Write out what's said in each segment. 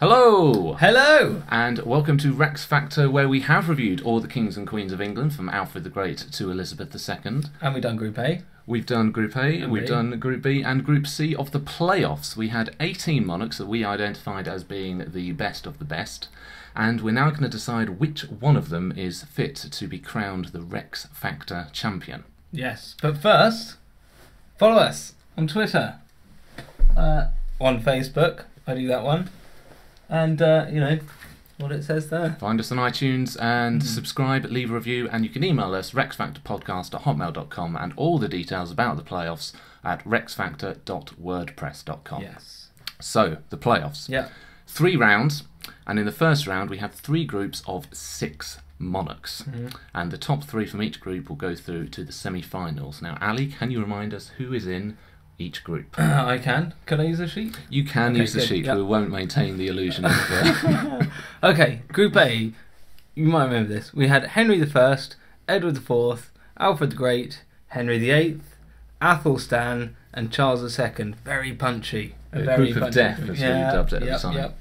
Hello! Hello! And welcome to Rex Factor, where we have reviewed all the kings and queens of England, from Alfred the Great to Elizabeth II. And we've done Group A. We've done Group A, And we've B. done Group B, and Group C of the playoffs. We had 18 monarchs that we identified as being the best of the best, and we're now going to decide which one of them is fit to be crowned the Rex Factor champion. Yes, but first, follow us on Twitter, on Facebook. I do that one. And, you know, what it says there. Find us on iTunes and subscribe, leave a review, and you can email us rexfactorpodcast@hotmail.com, and all the details about the playoffs at rexfactor.wordpress.com. Yes. So, the playoffs. Yeah. 3 rounds, and in the first round we have 3 groups of 6 monarchs. And the top 3 from each group will go through to the semi-finals. Now, Ali, can you remind us who is in each group? I can. Can I use a sheet? You can use the sheet. Yep. We won't maintain the illusion of Okay, Group A. You might remember this. We had Henry I, Edward IV, Alfred the Great, Henry VIII, Athelstan, and Charles II. Very punchy. A group of death, as we dubbed it at the time. Yep.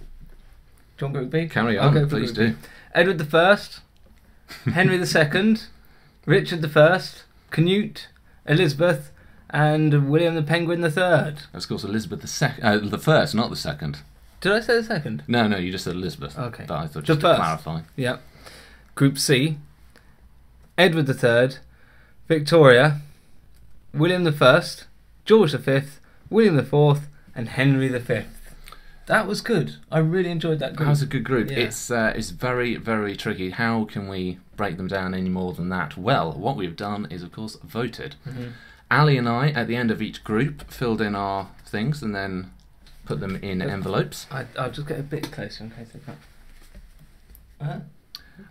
Do you want Group B? Carry on, I'll go for please Group do. B. Edward I, Henry II, Richard I, Canute, Elizabeth, and William the Penguin III. Of course, Elizabeth the first, not the second. Did I say the second? No, you just said Elizabeth. Okay. But I thought The just to first. clarify. Yep. Group C, Edward III, Victoria, William I, George V, William IV, and Henry V. That was good. I really enjoyed that group. That was a good group. Yeah. It's very, very tricky. How can we break them down any more than that? Well, what we've done is, of course, voted. Ali and I, at the end of each group, filled in our things and then put them in envelopes. I'll just get a bit closer in case they can't.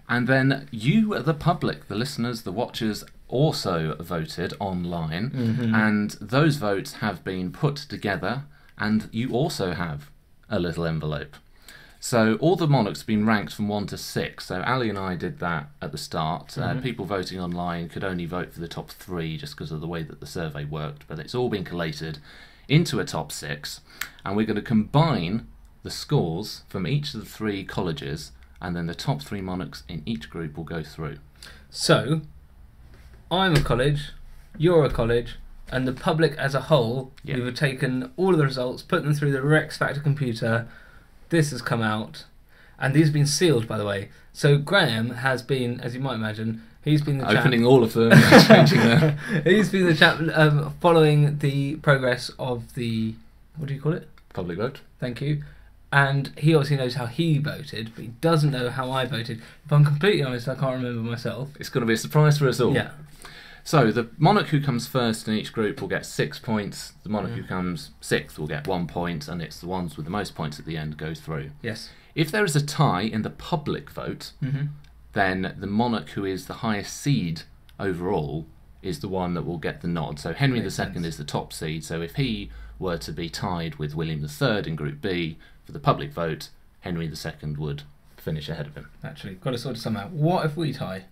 And then you, the public, the listeners, the watchers, also voted online. And those votes have been put together, and you also have a little envelope. So all the monarchs have been ranked from 1 to 6. So Ali and I did that at the start. People voting online could only vote for the top 3 just because of the way that the survey worked. But it's all been collated into a top 6. And we're going to combine the scores from each of the 3 colleges, and then the top 3 monarchs in each group will go through. So, I'm a college, you're a college, and the public as a whole, Yeah. we've taken all of the results, put them through the Rex Factor computer. This has come out, and these have been sealed, by the way. So Graham has been, as you might imagine, he's been the chap Opening all of them and changing them. he's been the chap following the progress of the, what do you call it? Public vote. Thank you. And he obviously knows how he voted, but he doesn't know how I voted. If I'm completely honest, I can't remember myself. It's going to be a surprise for us all. Yeah. So the monarch who comes first in each group will get 6 points. The monarch who comes 6th will get 1 point, and it's the ones with the most points at the end go through. Yes. If there is a tie in the public vote, then the monarch who is the highest seed overall is the one that will get the nod. So Henry II Makes sense. is the top seed. So if he were to be tied with William III in Group B for the public vote, Henry II would finish ahead of him. Actually, got to sort it somehow. What if we tie?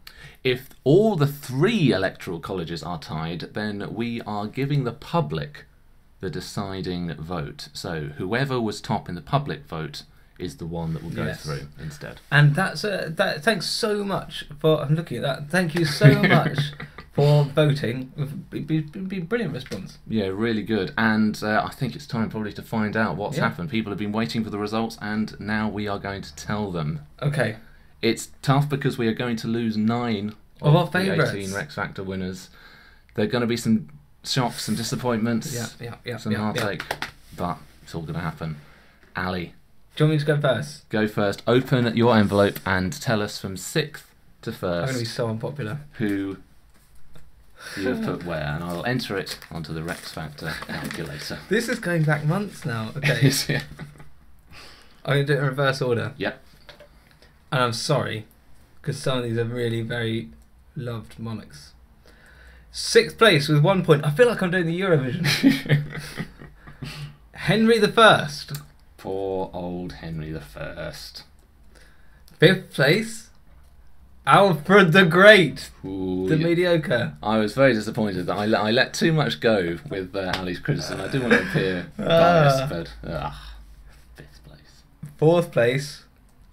If all the 3 electoral colleges are tied, then we are giving the public the deciding vote. So whoever was top in the public vote is the one that will go Yes. through instead. And that's that. Thanks so much for. I'm looking at that. Thank you so much for voting. It'd be a brilliant response. Yeah, really good. And I think it's time probably to find out what's Yeah. happened. People have been waiting for the results, and now we are going to tell them. Okay. It's tough because we are going to lose 9 Of our the favourites. 18 Rex Factor winners. There are going to be some shocks, some disappointments, some heartache, but it's all going to happen. Ali, Do you want me to go first? go first. Open your envelope and tell us from 6th to I'm going to be 1st so unpopular. who you have put where, and I'll enter it onto the Rex Factor calculator. This is going back months now. Okay. Yeah. I'm going to do it in reverse order. Yep. And I'm sorry, because some of these are really very loved monarchs. 6th place with 1 point. I feel like I'm doing the Eurovision. Henry I. Poor old Henry I. 5th place, Alfred the Great. Ooh, The yeah. mediocre. I was very disappointed that I let too much go with Ali's criticism. I didn't want to appear biased, but 5th place. Fourth place,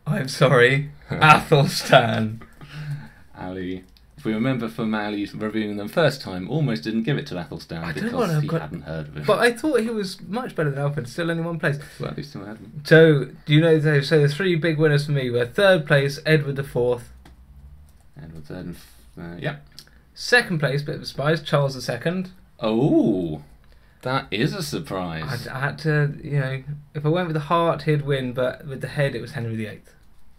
I'm sorry, Athelstan. Ali, if we remember from Ali reviewing them first time, almost didn't give it to Athelstan because he hadn't heard of him. But I thought he was much better than Alfred, still only one place. Well, he still had him. So, do you know, so the three big winners for me were third place, Edward IV. Edward third and... yeah. Second place, bit of a surprise, Charles II. Oh, that is a surprise. I had to, you know, if I went with the heart, he'd win, but with the head, it was Henry VIII.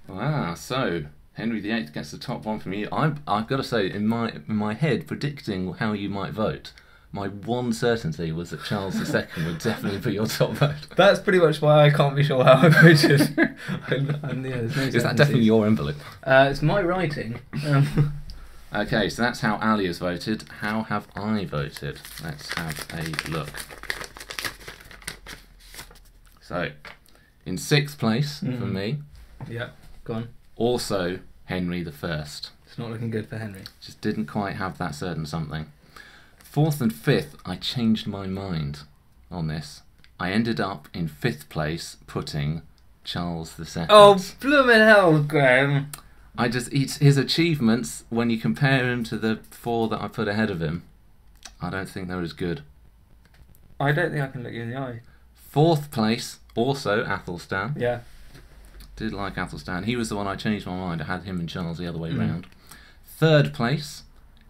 Wow, so Henry VIII gets the top one from you. I've got to say, in my head, predicting how you might vote, my one certainty was that Charles II would definitely be your top vote. That's pretty much why I can't be sure how I voted. Is that definitely your envelope? It's my writing. Okay, so that's how Ali has voted. How have I voted? Let's have a look. So, in sixth place for me. Yeah, go on. Also, Henry I. It's not looking good for Henry. Just didn't quite have that certain something. Fourth and fifth, I changed my mind on this. I ended up in fifth place putting Charles II. Oh, bloomin' hell, Graham. It's his achievements, when you compare him to the four that I put ahead of him, I don't think they're as good. I don't think I can look you in the eye. Fourth place, also Athelstan. Yeah. Did like Athelstan. He was the one I changed my mind. I had him and Charles the other way round. Third place,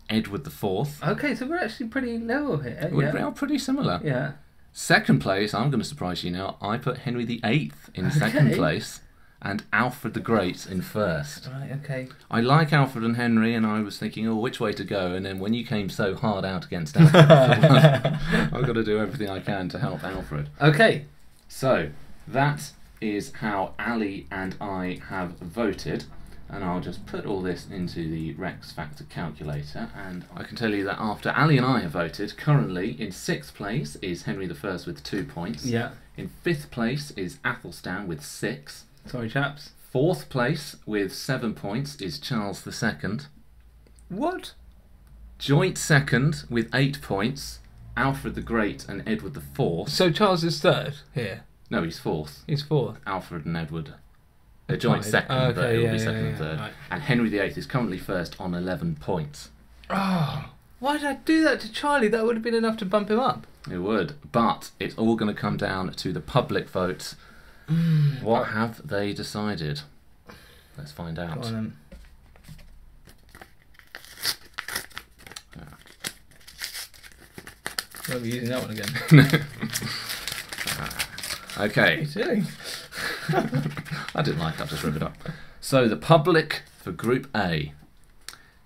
Edward IV. Okay, so we're actually pretty level here. We're pretty similar. Yeah. Second place, I'm going to surprise you now, I put Henry VIII in second place and Alfred the Great in first. Right, okay. I like Alfred and Henry, and I was thinking, oh, which way to go? And then when you came so hard out against Alfred, I thought, I've got to do everything I can to help Alfred. Okay. So, that is how Ali and I have voted. And I'll just put all this into the Rex Factor calculator, and I can tell you that after Ali and I have voted, currently in sixth place is Henry I with 2 points. Yeah. In fifth place is Athelstan with 6. Sorry, chaps. Fourth place with 7 points is Charles II. What? Joint second with 8 points, Alfred the Great and Edward IV. So Charles is third here? No, he's fourth. He's fourth. Alfred and Edward. A joint second, but it will be second and third. Right. And Henry VIII is currently first on 11 points. Oh, why did I do that to Charlie? That would have been enough to bump him up. It would, but it's all going to come down to the public votes. What have they decided? Let's find out. Go on, then. Won't be using that one again. Okay. What are you doing? I didn't like that, just rip it up. So the public for Group A.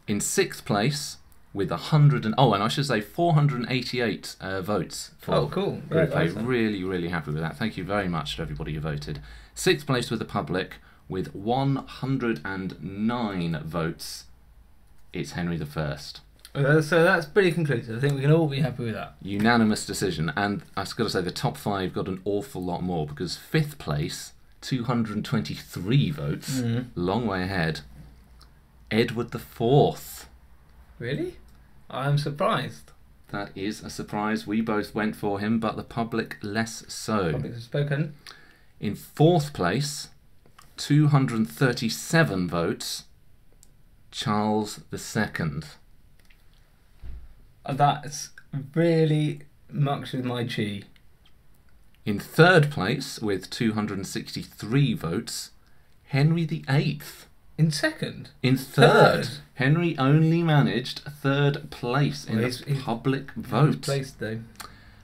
In sixth place with 488 votes for cool. Group A. Nice. Really, really happy with that. Thank you very much to everybody who voted. Sixth place with the public with 109 votes. It's Henry I. So that's pretty conclusive. I think we can all be happy with that. Unanimous decision. And I've got to say the top 5 got an awful lot more, because fifth place, 223 votes, long way ahead, Edward IV. Really? I'm surprised. That is a surprise. We both went for him, but the public less so. Public has spoken. In fourth place, 237 votes, Charles II. That's really mucks with my chi. In third place, with 263 votes, Henry VIII. In second? In third. Henry only managed third place in the public vote. Placed, though.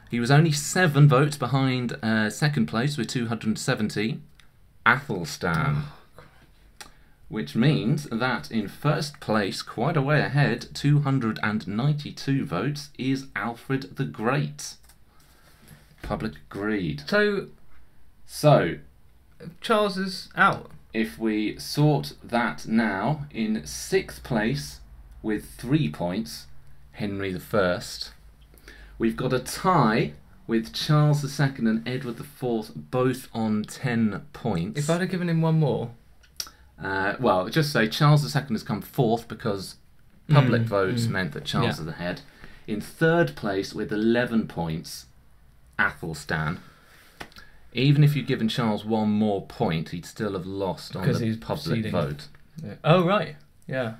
He was only 7 votes behind second place with 270, Athelstan. Which means that in first place, quite a way ahead, 292 votes, is Alfred the Great. Public agreed. So Charles is out. If we sort that now, in sixth place with 3 points, Henry I. We've got a tie with Charles II and Edward IV, both on 10 points. If I'd have given him one more... well, just say Charles II has come fourth because public votes meant that Charles is ahead. In third place with 11 points, Athelstan. Even if you'd given Charles one more point, he'd still have lost on the he's public proceeding. vote. Yeah. Oh, right. Yeah.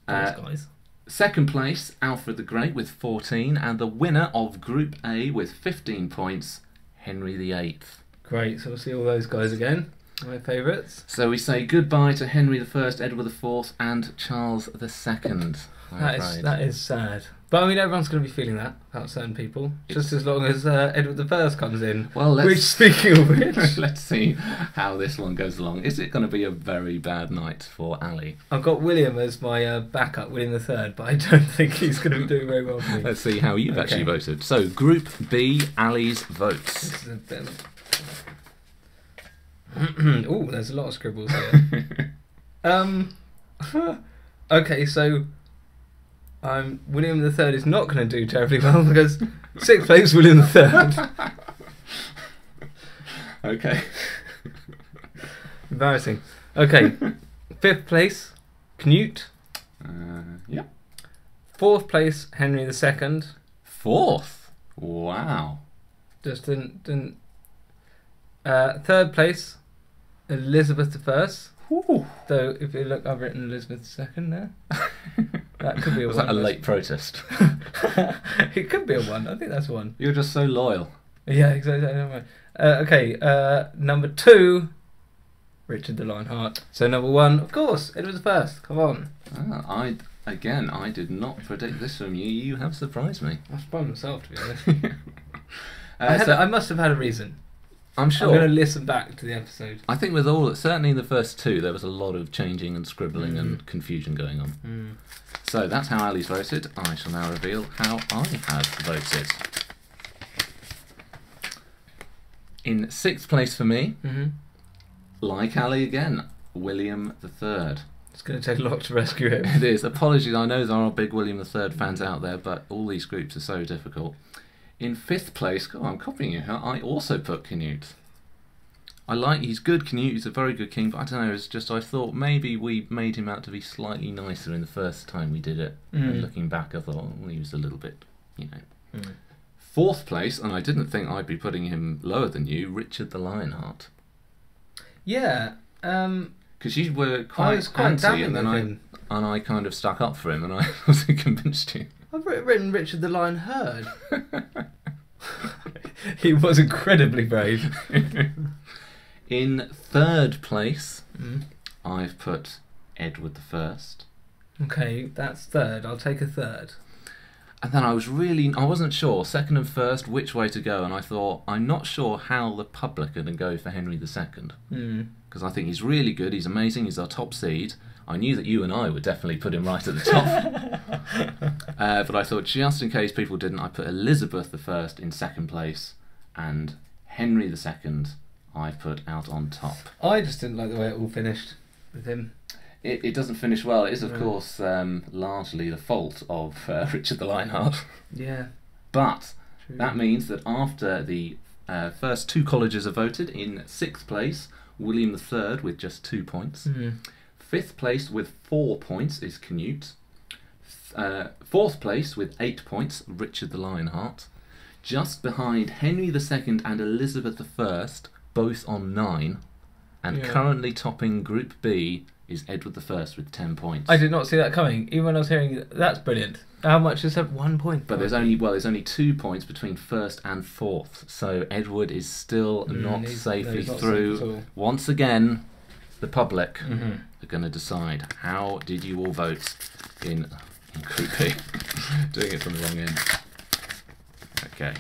Thanks, guys. Second place, Alfred the Great with 14, and the winner of Group A with 15 points, Henry VIII. Great, so we'll see all those guys again. My favourites. So we say goodbye to Henry I, Edward IV, and Charles II. That is sad. But I mean, everyone's going to be feeling that about certain people, just as long as Edward I comes in. Well, speaking of which, let's see how this one goes along. Is it going to be a very bad night for Ali? I've got William as my backup, William III, but I don't think he's going to be doing very well for me. Let's see how you've actually voted. So, Group B, Ali's votes. This is a bit of... Ooh, there's a lot of scribbles here. Okay, so William III is not going to do terribly well because 6th place, William III. Okay. Embarrassing. Okay, 5th place, Canute. Yep. 4th place, Henry II. 4th? Wow. Just didn't. 3rd place, Elizabeth I. Ooh. Though, if you look, I've written Elizabeth II there. That could be a Was one. that a late protest? It could be a one. I think that's one. You're just so loyal. Yeah, exactly. Okay, number 2, Richard the Lionheart. So number 1, of course, Edward I. Come on. I did not predict this from you. You have surprised me. I surprised myself, to be honest. I must have had a reason. I'm sure. I'm going to listen back to the episode. I think certainly in the first 2, there was a lot of changing and scribbling and confusion going on. So that's how Ali's voted. I shall now reveal how I have voted. In 6th place for me, like Ali again, William III. It's going to take a lot to rescue him. It is. Apologies, I know there are big William III fans out there, but all these groups are so difficult. In 5th place, I'm copying you here, I also put Canute. He's good, Canute, he's a very good king, but I don't know, it's just I thought maybe we made him out to be slightly nicer in the first time we did it. And looking back, I thought, he was a little bit, 4th place, and I didn't think I'd be putting him lower than you, Richard the Lionheart. Yeah. Because you were quite anti, and then I kind of stuck up for him, and I wasn't convinced you. I've written Richard the Lionheart. He was incredibly brave. In 3rd place, I've put Edward I. Okay, that's 3rd. I'll take a 3rd. And then I wasn't sure, 2nd and 1st, which way to go, and I thought, I'm not sure how the public are going to go for Henry II. Because I think he's really good, he's amazing, he's our top seed. I knew that you and I would definitely put him right at the top. But I thought, just in case people didn't, I put Elizabeth I in 2nd place, and Henry II I put out on top. I just didn't like the way it all finished with him. It doesn't finish well. It is, of course, largely the fault of Richard the Lionheart. Yeah. But that means that after the first 2 colleges are voted, in 6th place, William III with just 2 points. 5th place with 4 points is Canute. 4th place with 8 points, Richard the Lionheart. Just behind Henry II and Elizabeth I, both on 9. And currently topping Group B is Edward I with 10 points. I did not see that coming. Even when I was hearing that's brilliant. How much is that? 1 point? But there's only 2 points between 1st and 4th. So Edward is still not safely through. Once again, the public are going to decide. How did you all vote in Group B? Doing it from the wrong end. Okay.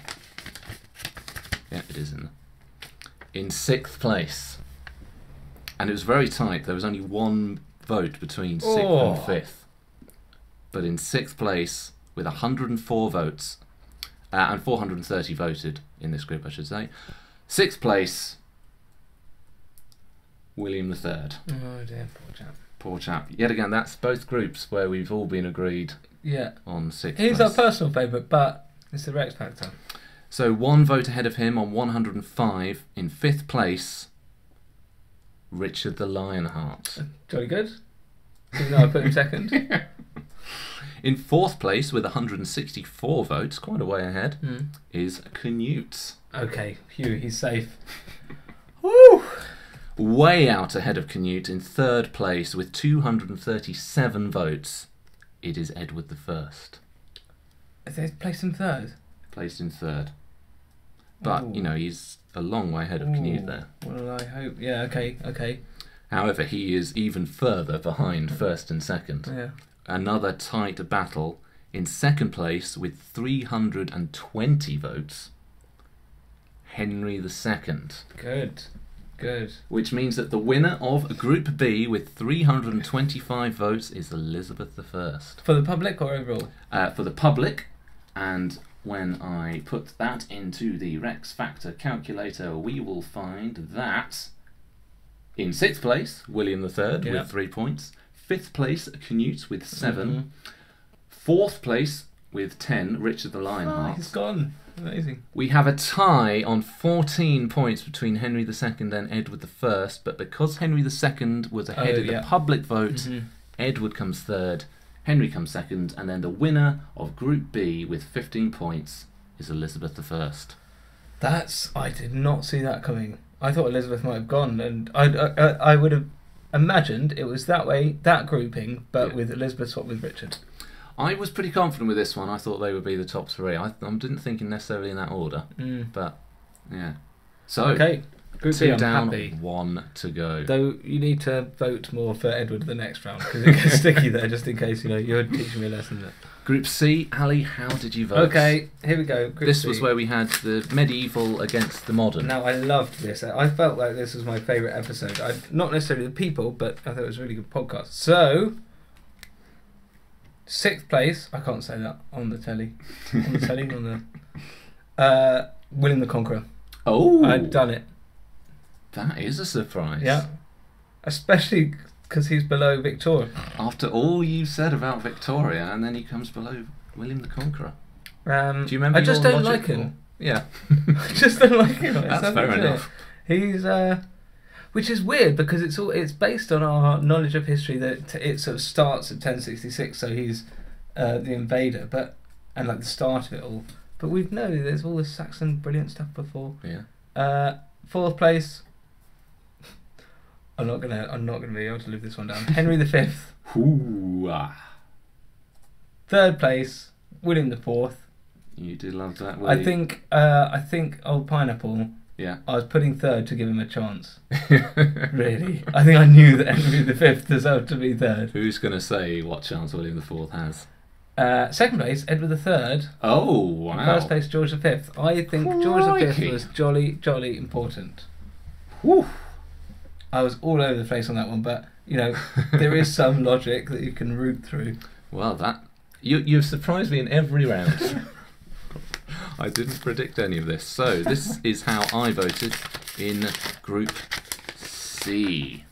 Yeah, it is in 6th place. And it was very tight. There was only 1 vote between 6th and 5th. But in 6th place, with 104 votes, and 430 voted in this group, I should say. 6th place, William III. Oh dear, poor chap. Poor chap. Yet again, that's both groups where we've all been agreed on 6th place. He's our personal favourite, but it's the Rex factor. So 1 vote ahead of him on 105. In 5th place, Richard the Lionheart. Jolly good. Even though I put him 2nd. In 4th place, with 164 votes, quite a way ahead, is Canute. Okay, phew, he's safe. Way out ahead of Canute in third place with 237 votes. It is Edward I. They placed in third. Placed in third. But, Ooh. you know, he's a long way ahead of Canute there. Well, I hope. Yeah, okay. However, he is even further behind first and second. Yeah. Another tight battle. In second place with 320 votes, Henry II. Good. Which means that the winner of Group B with 325 votes is Elizabeth I. For the public or overall? For the public, and when I put that into the Rex Factor calculator, we will find that in sixth place, William III with 3 points. Fifth place, Canute with 7. Fourth place with 10, Richard the Lionheart. Oh, he's gone. Amazing. We have a tie on 14 points between Henry II and Edward I, but because Henry II was ahead of the public vote, Edward comes third, Henry comes second, and then the winner of Group B with 15 points is Elizabeth I. I did not see that coming. I thought Elizabeth might have gone, and I would have imagined it was that way, that grouping, but with Elizabeth swapped with Richard. I was pretty confident with this one. I thought they would be the top three. I didn't think necessarily in that order, but yeah. So, okay. Group B, 2 I'm down, happy. 1 to go. Though you need to vote more for Edward the next round, because it gets sticky there, just in case, you're teaching me a lesson there. Group C, Ali, how did you vote? Okay, here we go. Group This C. was where we had the medieval against the modern. Now, I loved this. I felt like this was my favourite episode. Not necessarily the people, but I thought it was a really good podcast. So, sixth place, I can't say that on the telly. William the Conqueror. Oh! I'd done it. That is a surprise. Yeah. Especially because he's below Victoria. After all you said about Victoria, and then he comes below William the Conqueror. Do you remember I just your don't logic like him. Yeah. I just don't like him. That's fair enough. He's which is weird because it's based on our knowledge of history that it sort of starts at 1066, so he's the invader, and like the start of it all. But we know there's all this Saxon brilliant stuff before. Yeah. Fourth place. I'm not gonna be able to live this one down. Henry V. Ooh-ah. Third place, William IV. You did love that, I think Old Pineapple. Yeah. I was putting third to give him a chance. Really, I think I knew that Henry V deserved to be third. Who's going to say what chance William IV has? Second place, Edward III. Oh, wow. First place, George V. I think George V was jolly important. Whew. I was all over the place on that one, but there is some logic that you can root through. Well, you've surprised me in every round. I didn't predict any of this. So this is how I voted in Group C.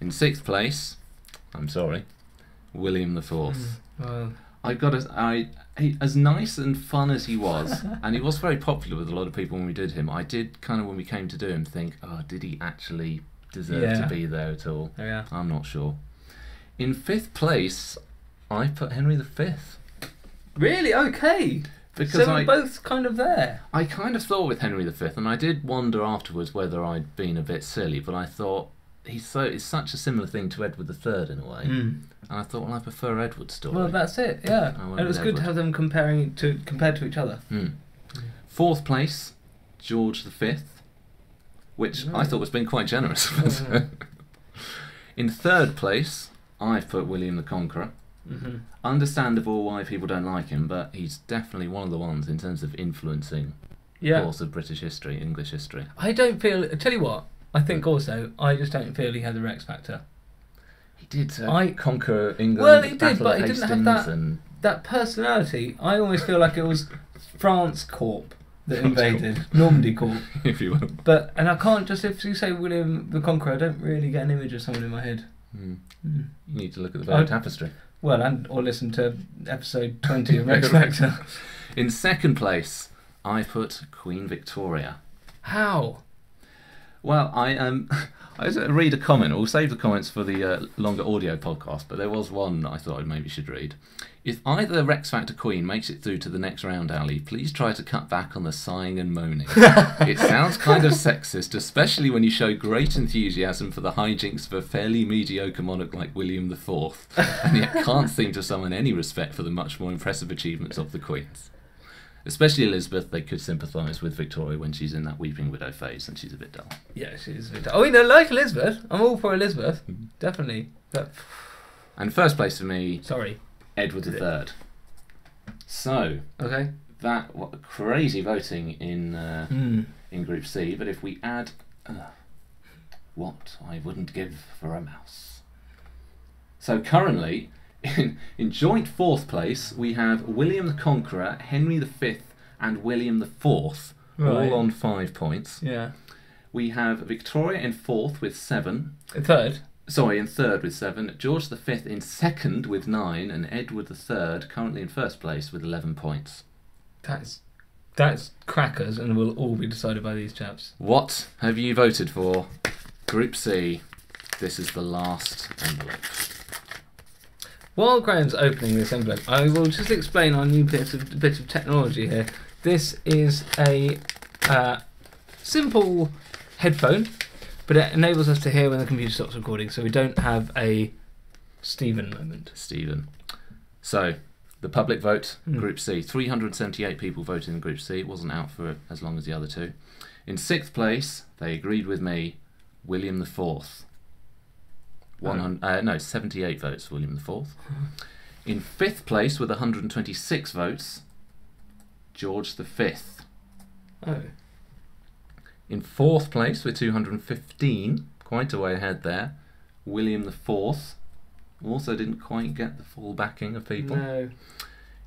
In sixth place, I'm sorry, William IV. Well, as nice and fun as he was, and he was very popular with a lot of people when we did him, I did kind of, when we came to do him, think, did he actually deserve to be there at all? Yeah. I'm not sure. In fifth place, I put Henry V. Really? Okay. Because so we're both kind of there. I kind of thought with Henry V, and I did wonder afterwards whether I'd been a bit silly, but I thought it's such a similar thing to Edward III in a way. And I thought, well, I prefer Edward's story. Well, that's it, yeah. And it was good to have them compared to each other. Fourth place, George V, which I thought was being quite generous. In third place, I've put William the Conqueror. Understandable why people don't like him, but he's definitely one of the ones in terms of influencing the course of British history, English history. I don't feel... I tell you what, I think also, I just don't feel he had the Rex Factor. He did conquer England. Well, he did, but he didn't have that personality. I always feel like it was France Corp that invaded, Normandy Corp, if you will. And I can't just, if you say William the Conqueror, I don't really get an image of someone in my head. You need to look at the Valley Tapestry. Well, or listen to episode 20 of Rex Factor. In second place, I put Queen Victoria. How? Well, I read a comment. We'll save the comments for the longer audio podcast, but there was one I thought I maybe should read. If either Rex Factor Queen makes it through to the next round, Ali, please try to cut back on the sighing and moaning. It sounds kind of sexist, especially when you show great enthusiasm for the hijinks of a fairly mediocre monarch like William IV, and yet can't seem to summon any respect for the much more impressive achievements of the Queens. Especially Elizabeth, they could sympathise with Victoria when she's in that weeping widow phase and she's a bit dull. Yeah, she's a bit dull. Oh, you know, like Elizabeth. I'm all for Elizabeth. Definitely. But... And first place for me... Sorry. Edward III. So... Okay. What crazy voting in Group C, but if we add... what I wouldn't give for a mouse. So currently... In joint fourth place, we have William the Conqueror, Henry V, and William IV, all on 5 points. Yeah. We have Victoria in fourth with 7. In third? Sorry, in third with 7. George V in second with 9, and Edward III currently in first place with 11 points. That's crackers, and will all be decided by these chaps. What have you voted for? Group C. This is the last envelope. While Graham's opening this envelope, I will just explain our new bit of technology here. This is a simple headphone, but it enables us to hear when the computer stops recording, so we don't have a Stephen moment. Stephen. So, the public vote, Group C. 378 people voted in Group C. It wasn't out for as long as the other two. In sixth place, they agreed with me, William IV. 78 votes for William IV. In fifth place with 126 votes, George V. Oh. In fourth place with 215, quite a way ahead there, William IV. Also didn't quite get the full backing of people. No.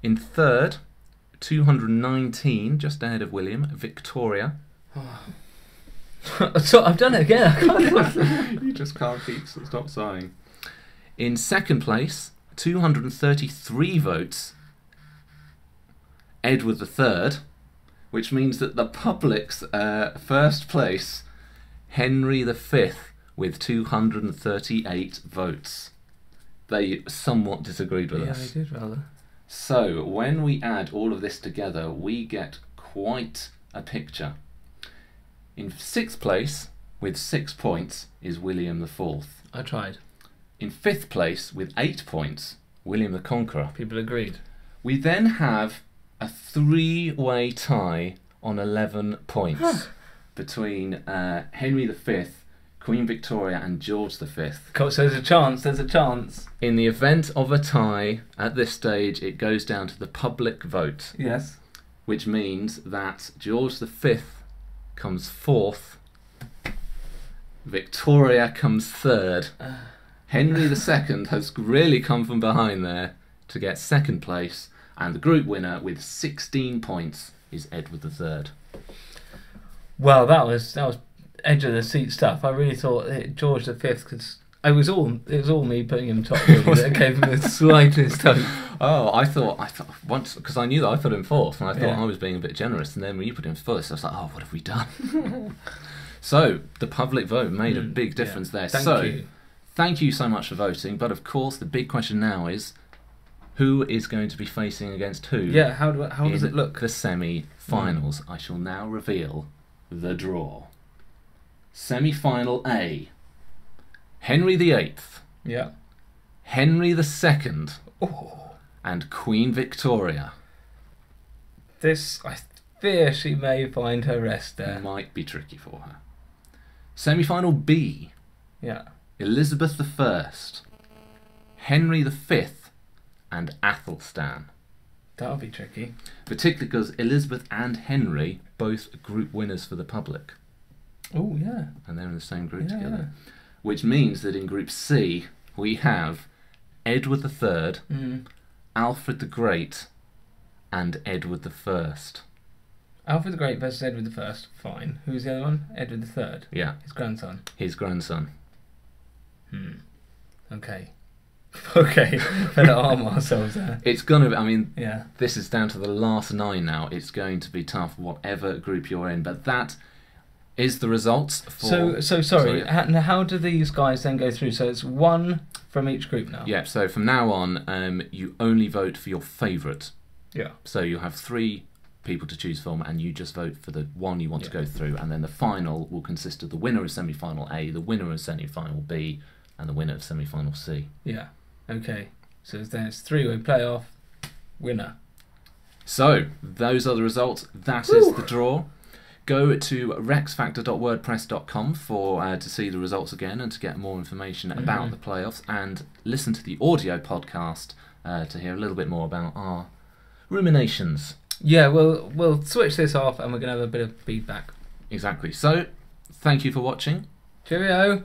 In third, 219, just ahead of William, Victoria. So I've done it again. I can't do it. You just can't stop sighing. In second place, 233 votes, Edward III, which means that the public's first place, Henry V, with 238 votes. They somewhat disagreed with us. Yeah, they did rather. So, when we add all of this together, we get quite a picture. In sixth place, with 6 points, is William IV. I tried. In fifth place, with 8 points, William the Conqueror. People agreed. We then have a three-way tie on 11 points between Henry V, Queen Victoria and George V. So there's a chance. In the event of a tie, at this stage, it goes down to the public vote. Yes. Which means that George V comes fourth, Victoria comes third, Henry II has really come from behind there to get second place, and the group winner with 16 points is Edward III. Well, that was edge of the seat stuff. I really thought George V could. It was all me putting him top. Really, that gave him the slightest hope. Oh, I thought once, because I knew that I put him fourth, and I thought I was being a bit generous, and then when you put him first, I was like, oh, what have we done? So the public vote made a big difference there. Thank you so much for voting. But of course, the big question now is, who is going to be facing against who? Yeah, how does it look? The semi-finals. I shall now reveal the draw. Semi-final A. Henry VIII. Yeah. Henry II. Oh. And Queen Victoria. This, I fear she may find her rest there. Might be tricky for her. Semi-final B. Yeah. Elizabeth I. Henry V. And Athelstan. That'll be tricky. Particularly because Elizabeth and Henry, both group winners for the public. Oh, yeah. And they're in the same group together. Yeah. Which means that in Group C, we have Edward III, Alfred the Great, and Edward I. Alfred the Great versus Edward I. Fine. Who's the other one? Edward III. Yeah. His grandson. His grandson. Okay. Okay. Better arm ourselves there. It's going to, this is down to the last 9 now. It's going to be tough, whatever group you're in. But that, is the results for... So sorry. How do these guys then go through? So it's one from each group now? Yeah, so from now on, you only vote for your favourite. Yeah. So you'll have 3 people to choose from, and you just vote for the one you want to go through, and then the final will consist of the winner of semi-final A, the winner of semi-final B, and the winner of semi-final C. Yeah. Okay. So then it's 3-way playoff, winner. So those are the results. That is the draw. Go to rexfactor.wordpress.com for to see the results again and to get more information about the playoffs, and listen to the audio podcast to hear a little bit more about our ruminations. Yeah, we'll switch this off and we're going to have a bit of feedback. Exactly. So, thank you for watching. Cheerio!